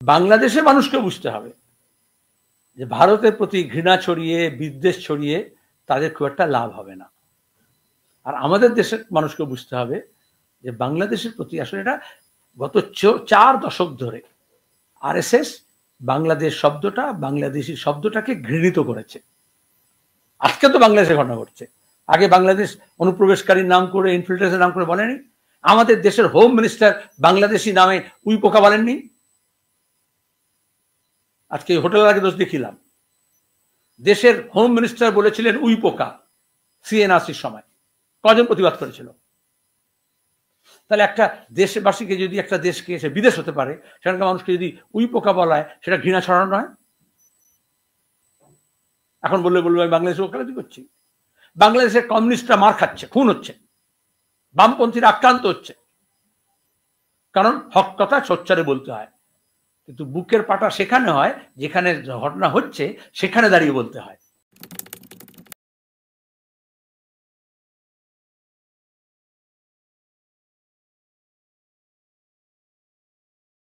বাংলাদেশে মানুষকে বুঝতে হবে যে ভারতের প্রতি ঘৃণা ছড়িয়ে বিদ্বেষ ছড়িয়ে তাদের খুব একটা লাভ হবে না। আর আমাদের দেশের মানুষকে বুঝতে হবে যে বাংলাদেশের প্রতি আসলে এটা গত 4 দশক ধরে আরএসএস বাংলাদেশ শব্দটা, বাংলাদেশি শব্দটাকে ঘৃণিত করেছে। আজকে তো বাংলাদেশে ঘটনা ঘটছে, আগে বাংলাদেশ অনুপ্রবেশকারীর নাম করে, ইনফিল্ট্রেশনের নাম করে বলেনি। আমাদের দেশের হোম মিনিস্টার বাংলাদেশি নামে উই পোকা বলেননি। আজকে হোটেলের আগে দোষ দেখিলাম, দেশের হোম মিনিস্টার বলেছিলেন উই পোকা সিএনআরসির সময়। কজন প্রতিবাদ করেছিল? তাহলে একটা দেশবাসীকে যদি, একটা দেশকে সে বিদেশ হতে পারে, সেখানকার মানুষকে যদি উই পোকা বলা হয়, সেটা ঘৃণা ছড়ানো নয়? এখন বললে আমি বাংলাদেশে ওকালতি করছি। বাংলাদেশের কমিউনিস্টরা মার খাচ্ছে, খুন হচ্ছে, বামপন্থীরা আক্রান্ত হচ্ছে, কারণ হক কথা সোচ্চারে বলতে হয়। কিন্তু বুকের পাটা সেখানে হয় যেখানে ঘটনা হচ্ছে, সেখানে দাঁড়িয়ে বলতে হয়।